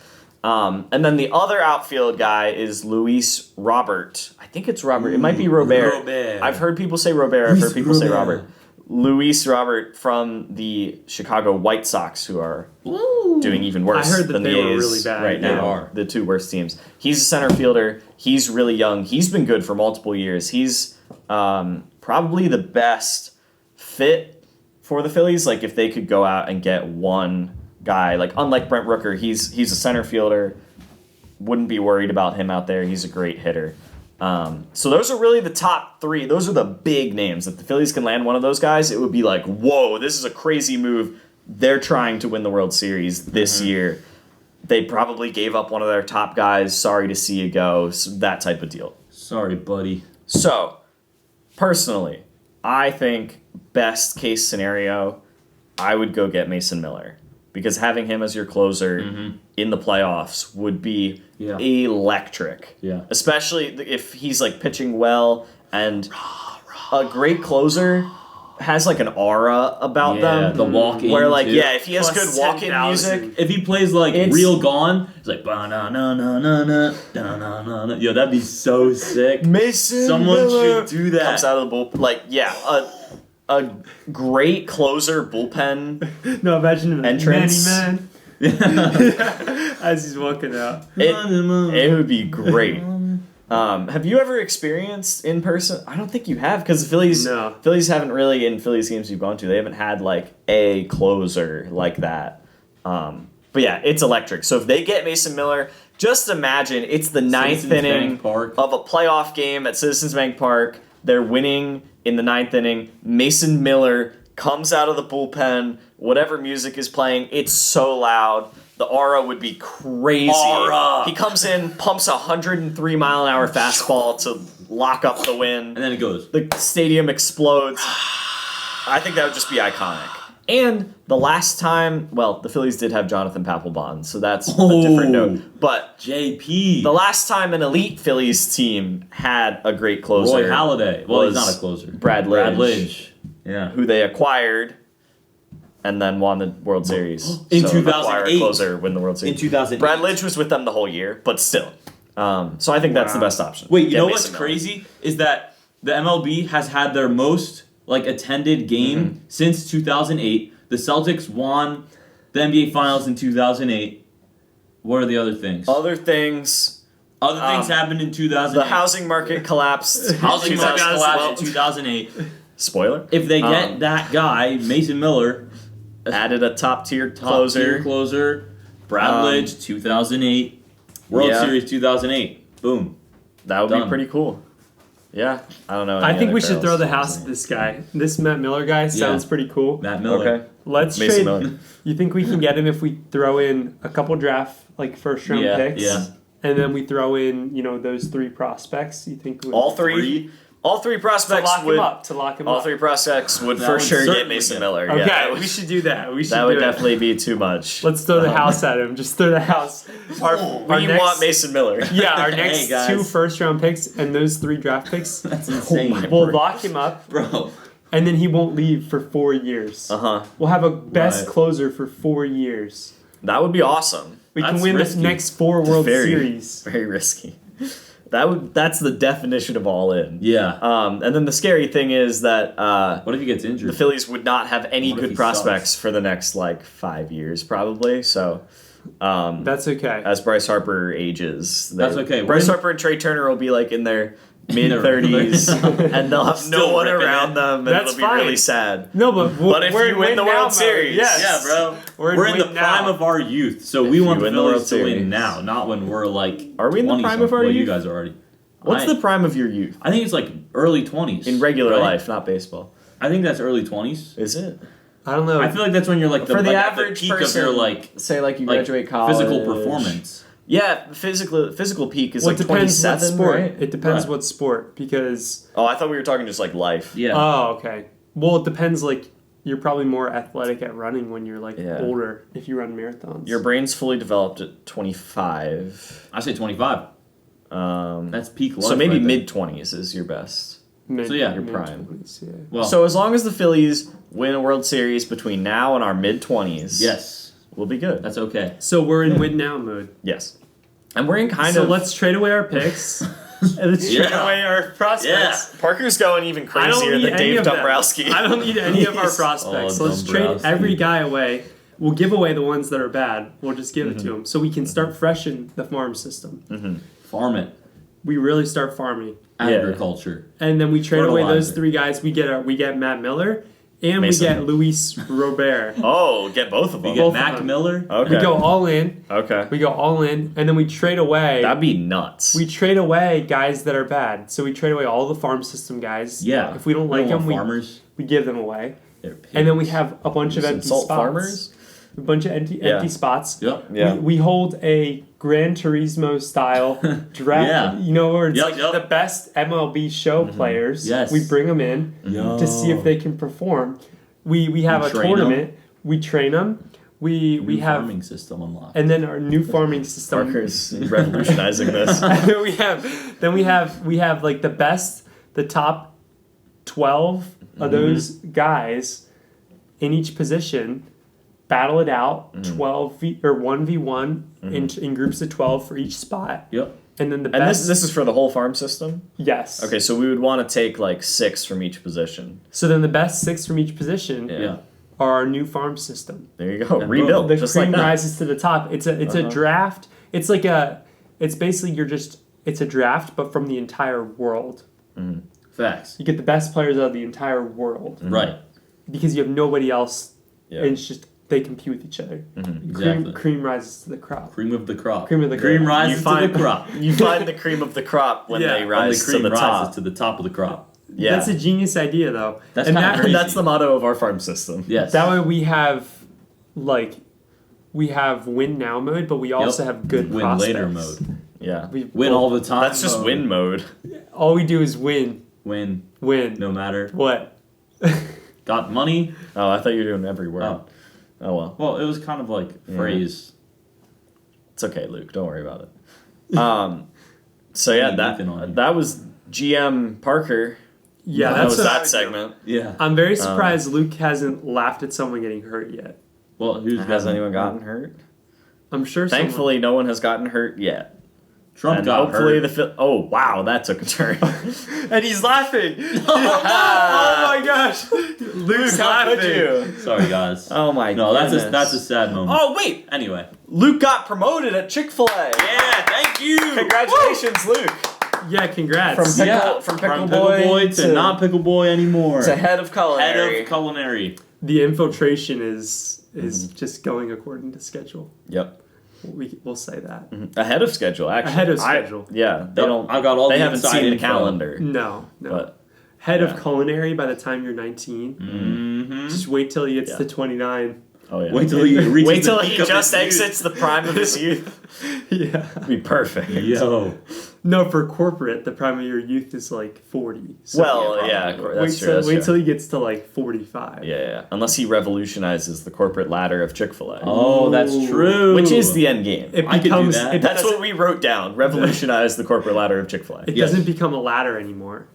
And then the other outfield guy is Luis Robert. I think it's Robert. It might be Robert. I've heard people say Robert. I've heard people say Robert. Luis Robert from the Chicago White Sox, who are doing even worse than the A's really bad. right now. They are the two worst teams. He's a center fielder. He's really young. He's been good for multiple years. He's probably the best fit for the Phillies. Like if they could go out and get one guy, like unlike Brent Rooker, he's a center fielder. Wouldn't be worried about him out there. He's a great hitter. So those are really the top three. Those are the big names. If the Phillies can land one of those guys, it would be like, whoa, this is a crazy move. They're trying to win the World Series this year. They probably gave up one of their top guys. Sorry to see you go. So that type of deal. Sorry, buddy. So, personally, I think best case scenario, I would go get Mason Miller. Because having him as your closer in the playoffs would be electric. Yeah. Especially if he's like pitching well, and a great closer has like an aura about them. The walk-in where like too. If he has Plus good walk-in 10,000. music, if he plays like Real Gone, it's like ba-na-na-na-na-na, da-na-na-na. Yo, that'd be so sick. Mason Someone Miller should do that. comes out of the bullpen. Like a great closer bullpen. No, imagine entrance. Manny as he's walking out. It would be great. Have you ever experienced in person? I don't think you have, because the Phillies haven't really, in Phillies games you've gone to, they haven't had like a closer like that. But yeah, it's electric. So if they get Mason Miller, just imagine it's the ninth inning of a playoff game at Citizens Bank Park. They're winning in the ninth inning. Mason Miller comes out of the bullpen. Whatever music is playing, it's so loud. The aura would be crazy. He comes in, pumps a 103-mile-an-hour fastball to lock up the win. And then it goes. The stadium explodes. I think that would just be iconic. And the last time, well, the Phillies did have Jonathan Papelbon, so that's a different note. But JP. The last time an elite Phillies team had a great closer, Roy Halladay. Well, he's not a closer. Brad Lidge. Yeah. Who they acquired and then won the World Series. In so 2008. Acquire a closer, win the World Series. In 2008. Brad Lidge was with them the whole year, but still. So I think that's the best option. Wait, you know what's crazy? Is that the MLB has had their most attended game since 2008. The Celtics won the NBA Finals in 2008. What are the other things? Other things happened in 2008. The housing market collapsed. Housing market collapsed in 2008. Spoiler. If they get that guy, Mason Miller, added a top-tier closer. Brad Lidge, 2008. World Series 2008. Boom. That would be pretty cool. Yeah, I don't know. I think we should throw the house at this guy. This Matt Miller guy sounds pretty cool. Matt Miller. Okay. Let's Mason trade. Miller. You think we can get him if we throw in a couple draft first round picks? Yeah. And then we throw in those three prospects. You think all three? All three prospects to lock him up. All three prospects would for sure get Mason Miller. Okay, yeah, we should do that. That would definitely be too much. Let's throw the house at him. Just throw the house. We want Mason Miller. Yeah, our next 2 first round picks and those 3 draft picks. That's insane. We'll lock him up. Bro. and then he won't leave for 4 years. We'll have a best closer for 4 years. That would be awesome. We can win the next 4 World Series. Very risky. That's the definition of all in. Yeah. And then the scary thing is that what if he gets injured? the Phillies would not have any good prospects for the next 5 years probably. So that's okay. As Bryce Harper ages, that's okay. Bryce Harper and Trey Turner will be in their mid-30s, and they'll have no one around them, and that's it'll be really sad. No, but if you win the World Series, yeah, bro, we're in the prime of our youth, so we want the Phillies to win now, not when we're Are we in the prime of our youth? You guys are already. What's the prime of your youth? I think it's early 20s. In regular life, not baseball. I think that's early 20s. Is it? I don't know. I feel like that's when you're for the average peak person, of your say you graduate college, physical performance. Yeah, physical peak is it depends 27, what sport. right? It depends what sport, because... Oh, I thought we were talking just life. Yeah. Oh, okay. Well, it depends, you're probably more athletic at running when you're, older, if you run marathons. Your brain's fully developed at 25. I say 25. That's peak life. So maybe right mid-20s is your best. So yeah, your prime. 20s, yeah. Well, so as long as the Phillies win a World Series between now and our mid-20s... Yes. We'll be good. That's okay. So we're in win now mode. Yes. And we're in So let's trade away our picks. And let's trade away our prospects. Yeah. Parker's going even crazier than Dave Dombrowski. I don't need any of our prospects. So let's trade every guy away. We'll give away the ones that are bad. We'll just give it to them. So we can start fresh in the farm system. Farm it. We really start farming. Agriculture. And then we trade away those 3 guys. We get Matt Miller. And we get Luis Robert. Oh, get both of them. We get Mac Miller. Okay. We go all in. Okay. We go all in, and then we trade away. That'd be nuts. We trade away guys that are bad. So we trade away all the farm system guys. Yeah. If we don't like them, we give them away. And then we have a bunch of empty spots. Farmers? A bunch of empty spots. Yep. Yeah. We hold a Gran Turismo style draft. Yeah. Where it's the best MLB show players. Yes. We bring them in to see if they can perform. We have a tournament. We train them. We have farming system unlocked. And then our new farming system. Parker's revolutionizing this. And then we have the top 12 of those guys in each position. Battle it out, 1v1 in groups of 12 for each spot. Yep. And then this is for the whole farm system? Yes. Okay, so we would want to take 6 from each position. So then the best 6 from each position are our new farm system. There you go. Rebuild. The just cream like that. rises to the top. It's a draft. It's basically it's a draft, but from the entire world. Facts. You get the best players out of the entire world. Right. Because you have nobody else. Yeah. And it's just they compete with each other. Exactly. Cream rises to the crop. Cream of the crop. Cream of the crop. Cream rises to the crop. You find the cream of the crop when they rise when the cream to the top. rises to the top of the crop. Yeah. That's a genius idea, though. That's and kinda crazy. That's the motto of our farm system. Yes. That way we have win now mode, but we also have good win prospects. later mode. Yeah. Win all the time. That's just win mode. All we do is win. Win. No matter what. Got money. Oh, I thought you were doing every word. Oh well. Well, it was kind of phrase. It's okay, Luke. Don't worry about it. So yeah, that was GM Parker. Yeah, that was that segment. Yeah. I'm very surprised Luke hasn't laughed at someone getting hurt yet. Well, has anyone gotten hurt? I'm sure. Thankfully, no one has gotten hurt yet. Trump got hopefully hurt. Oh wow, that took a turn. And he's laughing. Oh my gosh, Luke's laughing. Sorry, guys. Oh my. No, goodness. that's a sad moment. Oh wait. Anyway, Luke got promoted at Chick-fil-A. Yeah, thank you. Congratulations, Luke. Yeah, congrats. From pickle boy to not pickle boy anymore. To head of culinary. Head of culinary. The infiltration is just going according to schedule. Yep. We'll say that. Ahead of schedule, actually. Ahead of schedule. They don't. I got all. They the haven't seen the calendar. No. But head of culinary by the time you're 19. Mm-hmm. Just wait till he gets to 29. Oh yeah. Wait till he just exits the prime of his youth. Yeah. Be perfect. Yo. No, for corporate, the prime of your youth is 40. So Well, yeah, that's true. Wait till he gets to 45. Yeah. Unless he revolutionizes the corporate ladder of Chick-fil-A. Oh, that's true. Which is the end game. It I could do becomes. that. That's what we wrote down. Revolutionize the corporate ladder of Chick-fil-A. It doesn't become a ladder anymore.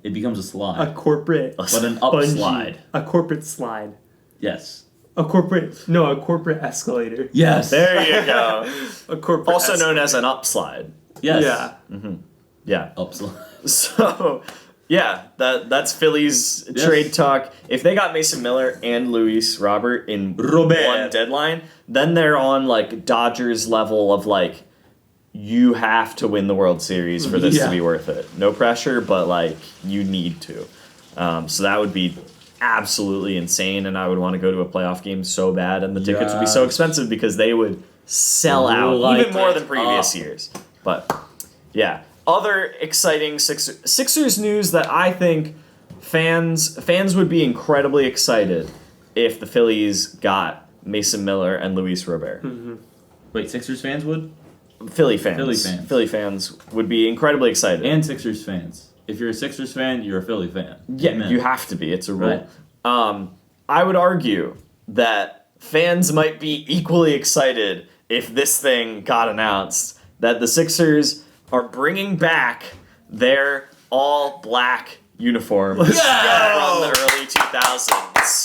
it becomes a slide. A corporate But an up bungee. slide. A corporate slide. Yes. A corporate escalator. Yes. There you go. A corporate Also known escalator. as an upslide. Yes. Yeah. Yeah. Up slide. So, yeah, that's Phillies Yes. trade talk. If they got Mason Miller and Luis Robert in Robert. one deadline, then they're on like Dodgers level of like, you have to win the World Series for this to Yeah. be worth it. No pressure, but like you need to. So that would be absolutely insane, and I would want to go to a playoff game so bad, and the tickets would be so Yes. expensive because they would sell out Light even more than it previous up. years. But yeah, other exciting Sixers news that I think fans would be incredibly excited if the Phillies got Mason Miller and Luis Robert. Wait, Sixers fans would? Philly fans would be incredibly excited. And Sixers fans. If you're a Sixers fan, you're a Philly fan. Yeah, Amen. you have to be. It's a rule. Right. I would argue that fans might be equally excited if this thing got announced that the Sixers are bringing back their all-black uniform from the early 2000s.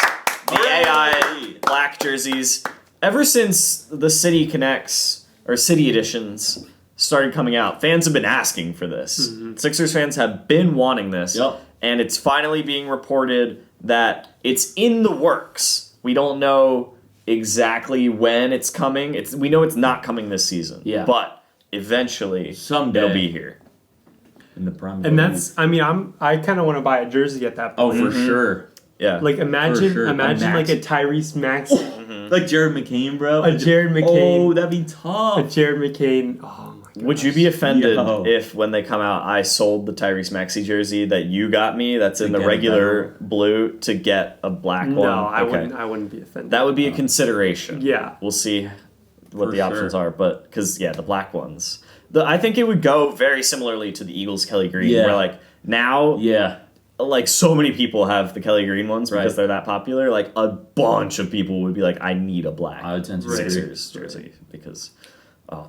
The AI black jerseys. Ever since the City Connects, or City Editions, started coming out, fans have been asking for this. Sixers fans have been wanting this. Yep. And it's finally being reported that it's in the works. We don't know exactly when it's coming. We know it's not coming this season. Yeah. But eventually, Someday. it'll be here. In the prime. And that's, I mean, I kind of want to buy a jersey at that Oh, point. for sure. Yeah. Like imagine For sure. like Maxey. a Tyrese Maxey, Like Jared McCain, bro. a Jared Oh, McCain, that'd be a tough. Jared McCain. Oh my god. Would you be offended Yo. if, when they come out, I sold the Tyrese Maxey jersey that you got me that's in To the get a regular better blue to get a black No, one? I Okay. wouldn't. I wouldn't be offended. That would be a consideration. Yeah. We'll see what For the options sure. are, but because the black ones, I think it would go very similarly to the Eagles Kelly Green, Yeah. where like now, Yeah. like so many people have the Kelly Green ones because Right. they're that popular. Like a bunch of people would be like, I need a black I would tend to Right. agree. Sixers jersey because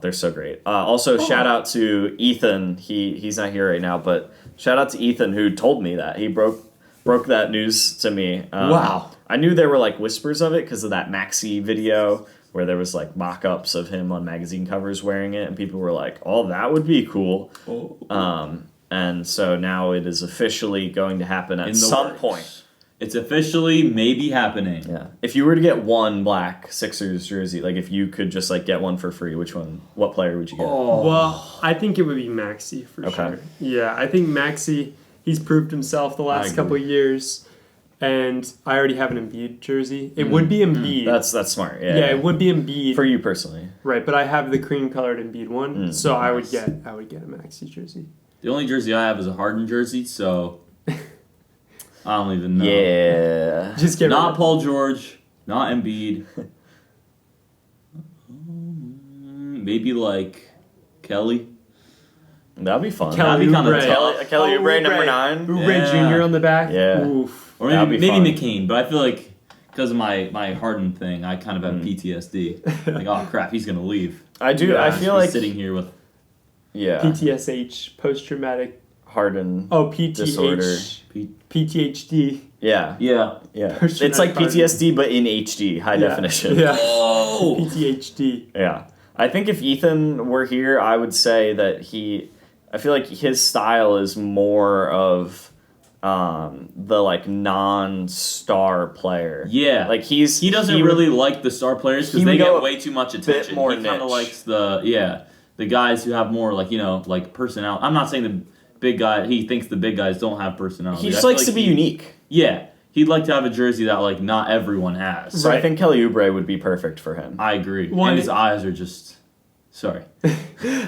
they're so great. Also, shout out to Ethan. He's not here right now, but shout out to Ethan who told me that he broke that news to me. Wow. I knew there were like whispers of it because of that Maxi video where there was like mock-ups of him on magazine covers wearing it, and people were like, "Oh, that would be cool." And so now it is officially going to happen at In the some works. point. It's officially maybe happening. Yeah. If you were to get one black Sixers jersey, like if you could just like get one for free, what player would you get? Well, I think it would be Maxey for Okay. sure. Yeah, I think Maxey. He's proved himself the last agree. couple of years, and I already have an Embiid jersey. It would be Embiid. That's smart. Yeah. yeah, it would be Embiid. For you personally. Right, but I have the cream colored Embiid one, so I would get a Maxey jersey. The only jersey I have is a Harden jersey, so I don't even know. Yeah. Just get Not rid Paul George, not Embiid. Maybe like Kelly. That'd be fun. Kelly That'd be kinda Oubre. tough. Kelly Oubre, number Oubre. 9. Oubre Yeah. Jr. on the back. Yeah. Oof. Or That'd maybe, be maybe fun. McCain, but I feel like because of my Harden thing, I kind of have PTSD. Like, oh crap, he's gonna leave. I do. Yeah. I He's feel like sitting here with yeah. PTSH, post traumatic. Harden. Oh, PTH. Disorder. PTHD. Yeah. yeah. Yeah. Post It's like traumatic PTSD, but in HD, high Yeah. definition. Yeah. Oh, PTHD. Yeah. I think if Ethan were here, I would say that I feel like his style is more of the like non-star player. yeah. Like he doesn't really like the star players because he they would go get a way too much attention. more He kind niche. of likes the guys who have more like personality. I'm not saying the big guy. He thinks the big guys don't have personality. He I just feel likes like to be unique. Yeah, he'd like to have a jersey that like not everyone has. So I Right. think Kelly Oubre would be perfect for him. I agree. Well, and and his eyes are just sorry.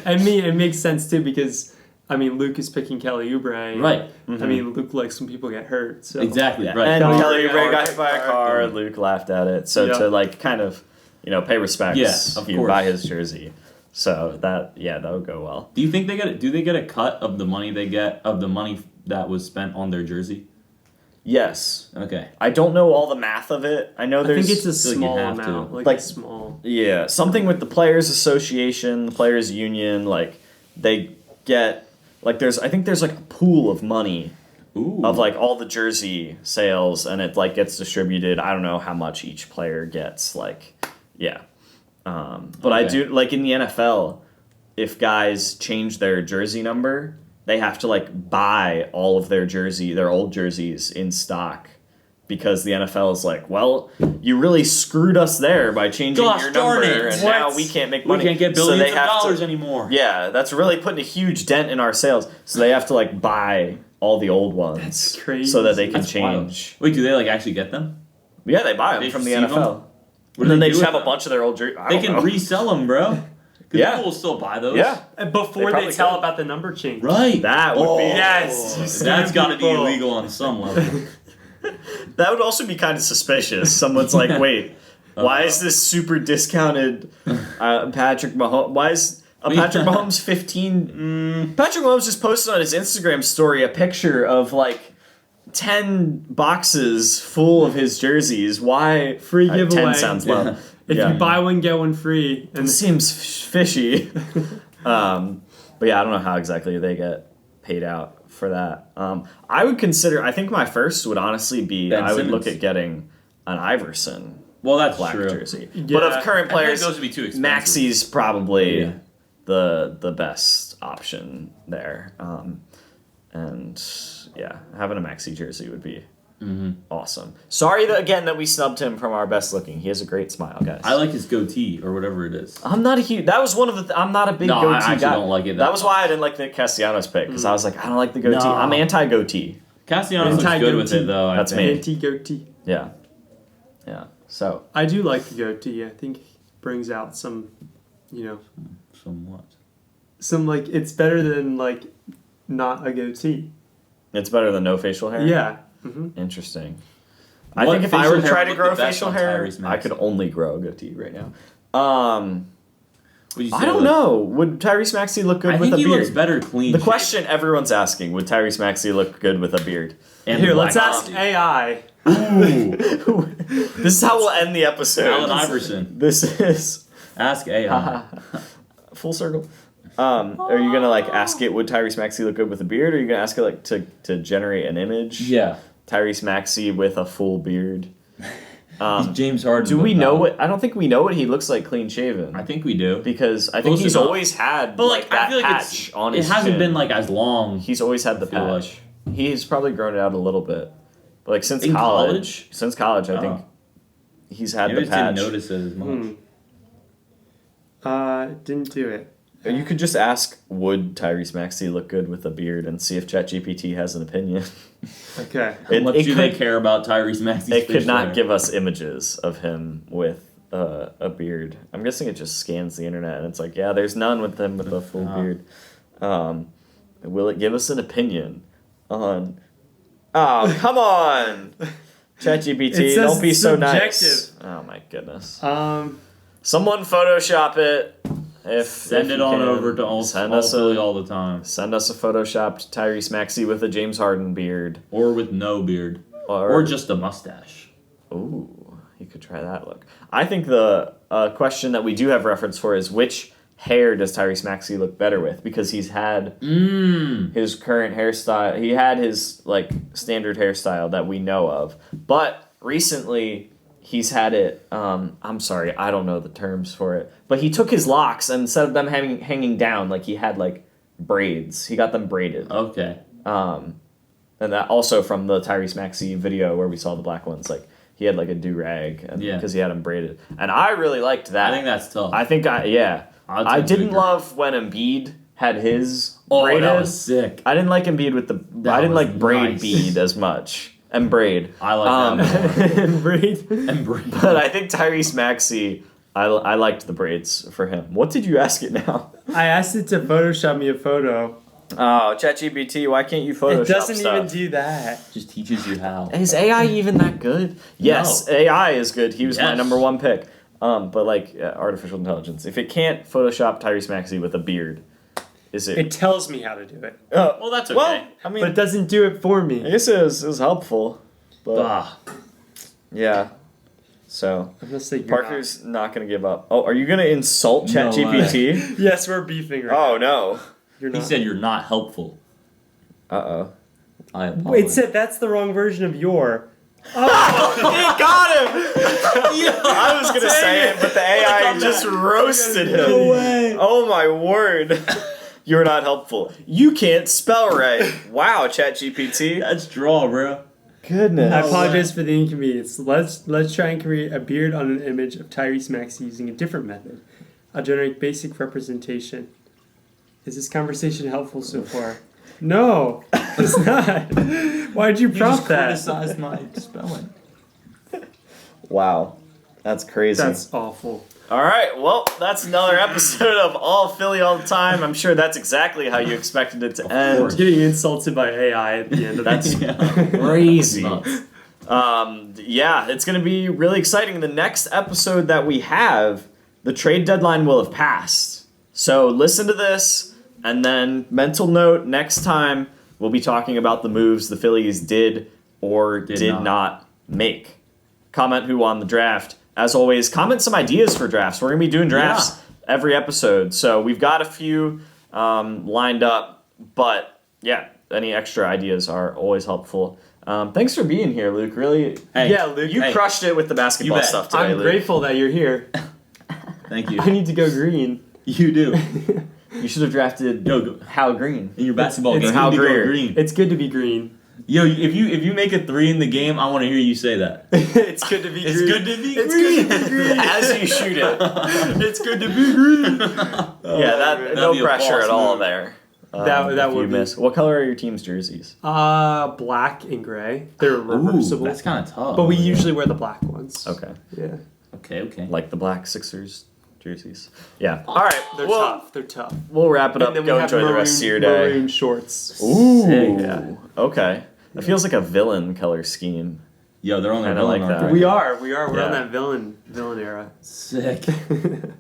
I mean, it makes sense too because I mean, Luke is picking Kelly Oubre. Right. I mean, Luke likes when people get hurt. So Exactly. Right. And Kelly Kelly Oubre Oubre got got hit by a hit by a car. car. Luke laughed at it. So Yeah. to like kind of, pay respects, Yeah, of you course. buy his jersey. So that would go well. Do you think do they get a cut of the money that was spent on their jersey? Yes. Okay. I don't know all the math of it. I know I there's think it's a feel like you small have to. amount, Like- a small. yeah, something with the Players Association, the Players Union, like they get like I think there's like a pool of money Ooh. of like all the jersey sales, and it like gets distributed. I don't know how much each player gets. Like, yeah. But I do like in the NFL, if guys change their jersey number, they have to like buy all of their old jerseys in stock. Because the NFL is like, well, you really screwed us there by changing your number, and now we can't make money. We can't get billions of dollars anymore. Yeah, that's really putting a huge dent in our sales. So they have to like buy all the old ones. That's crazy. So that they can That's change. wild. Wait, do they like actually get them? Yeah, they buy them They from the receive NFL. them? What And then they do just with have a them? bunch of their old jerseys. They can resell them, bro. Because Yeah. people will still buy those. Yeah. Before probably they tell could. about the number change. Right. That would be. Yes. That's got to be People. illegal on some level. That would also be kind of suspicious. Someone's like, wait, why is this super discounted Patrick Mahomes? Why is Patrick Mahomes 15? Patrick Mahomes just posted on his Instagram story a picture of like 10 boxes full of his jerseys. Why? Free giveaway. 10 sounds low. Yeah. If Yeah. you buy one, get one free. It And seems fishy. But yeah, I don't know how exactly they get paid out for that. I would consider, I think my first would honestly be, Ben I would Simmons. look at getting an Iverson Well, that's black true. jersey. Yeah. But of current I feel like players, those would be too expensive. Maxi's probably Yeah. the best option there. And yeah, having a Maxi jersey would be awesome. Sorry that we snubbed him from our best looking. He has a great smile, guys. I like his goatee or whatever it is. I'm not a huge. That was one of the. I'm not a big No, I goatee actually guy. don't like it That that was why I didn't like Nick Castellanos pick because I was like, I don't like the goatee. No. I'm anti goatee. Castellanos looks good with it, though. That's I me. think. anti-goatee. Yeah, yeah. So I do like the goatee. I think it brings out some, Somewhat. some like, it's better than like not a goatee. it's better than no facial hair. Yeah. hmm Interesting. I What think if I facial were to hair try to would grow look the best facial on hair, Tyrese I Maxey? could only grow a goatee right now. Would you say I don't know. Would Tyrese Maxey look good I with think a he beard? looks better clean. The question everyone's asking: would Tyrese Maxey look good with a beard? And Here, the let's black ask jersey. AI. Ooh. This is how we'll end the episode. Allen Iverson. This is Ask AI. full circle. Are you gonna like ask it? Would Tyrese Maxey look good with a beard? Or are you gonna ask it like to generate an image? Yeah. Tyrese Maxey with a full beard. He's James Harden. Do we but know not. what? I don't think we know what he looks like clean shaven. I think we do. Because I think Close he's enough. always had But like, that I feel like patch on it his hasn't chin. been like as long. He's always had the I feel patch. He's probably grown it out a little bit. But like since In college, college? I think he's had Maybe I the just didn't patch. notice it as much. Didn't do it. You could just ask, would Tyrese Maxey look good with a beard, and see if ChatGPT has an opinion. Okay. How much do could, they care about Tyrese Maxey's It could facial not hair? give us images of him with a beard. I'm guessing it just scans the internet, and it's like, yeah, there's none with him with a full beard. Will it give us an opinion on... Oh, come on! ChatGPT, It says don't be so nice. subjective. Oh my goodness. Someone Photoshop it. Send if it you on can. over to all Send all us Philly a all the time. send us a photoshopped Tyrese Maxey with a James Harden beard, Or with no beard. Or just a mustache. Ooh, you could try that look. I think the question that we do have reference for is which hair does Tyrese Maxey look better with? Because he's had his current hairstyle. He had his like standard hairstyle that we know of, but recently he's had it. I'm sorry, I don't know the terms for it, but he took his locks and instead of them hanging down, like he had like braids. He got them braided. Okay. And that also from the Tyrese Maxey video where we saw the black ones, like he had like a do-rag because he had them braided. And I really liked that. I think that's tough. I tend to didn't agree. love when Embiid had his Oh, braided. that was sick. I didn't like Embiid with the I didn't was like braid nice. bead as much. And braid. I like that more. and breathe. And braid. But I think Tyrese Maxey, I liked the braids for him. What did you ask it now? I asked it to Photoshop me a photo. Oh, ChatGPT, why can't you Photoshop It doesn't stuff? even do that. Just teaches you how. Is AI even that good? Yes, AI is good. He was my Yes. number one pick. But like artificial intelligence, if it can't Photoshop Tyrese Maxey with a beard, is it? It tells me how to do it, Well, that's okay. Well, I mean, but it doesn't do it for I me. guess it was helpful. But Ah. yeah. So I'm gonna say you're Parker's not gonna give up. Oh, are you gonna insult No ChatGPT? not. Yes, we're beefing right Oh no. You're He not. said you're not helpful. Uh oh. I apologize. It said that's the wrong version of your. It got him! I was gonna say it, but the AI just roasted him. No way. Oh my word. You're not helpful. You can't spell right. Wow, ChatGPT. That's draw, bro. Goodness. I apologize for the inconvenience. Let's try and create a beard on an image of Tyrese Maxey using a different method. I'll generate basic representation. Is this conversation helpful so far? No, it's not. Why'd you prompt that? Criticized my spelling. Wow. That's crazy. That's awful. All right, well, that's another episode of All Philly All the Time. I'm sure that's exactly how you expected it to end. course. Getting insulted by AI at the end of That's that. crazy. Nuts. Yeah, it's going to be really exciting. The next episode that we have, the trade deadline will have passed. So listen to this, and then mental note, next time we'll be talking about the moves the Phillies did or did not make. Comment who won the draft. As always, comment some ideas for drafts. We're going to be doing drafts every episode. So we've got a few lined up. But yeah, any extra ideas are always helpful. Thanks for being here, Luke. Really, Hey, Yeah, Luke. you crushed it with the basketball You bet. stuff today, I'm Luke. grateful that you're here. Thank you. I need to go green. You do. You should have drafted Yo, Hal Green. in your basketball It's game, Hal you need to go Greer. green. It's good to be green. Yo, if you make a 3 in the game, I want to hear you say that. It's good to be It's green. good to be It's green. good to be green. As you shoot it. It's good to be green. Yeah, that man. no That'd be a pressure false at all move. there. That if you would be- miss. What color are your team's jerseys? Black and gray. They're reversible. Ooh, that's kind of tough. but we usually wear the black ones. Okay. Yeah. Okay. Like the black Sixers jerseys. Yeah. All right. They're well, tough. They're tough. we'll wrap it up. And then Go we have enjoy the rest of your day. maroon shorts. Ooh. Sick, yeah. Okay. That feels like a villain color scheme. Yo, they're on their Kinda villain like arc that. right We now. are. We're Yeah. on that villain era. Sick.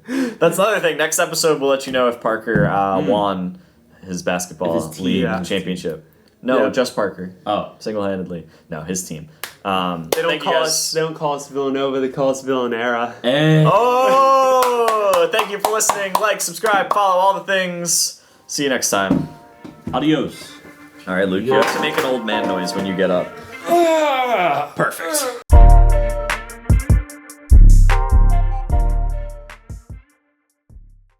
That's another thing. Next episode, we'll let you know if Parker won his basketball If his team- league Yeah. championship. No, Yeah. just Parker. Oh, Single-handedly. No, his team. They don't call us. They don't call us Villanova. They call us Villanera. hey. Oh, thank you for listening. Like, subscribe, follow all the things. See you next time. Adios. All right, Luke, you have to make an old man noise when you get up. Perfect.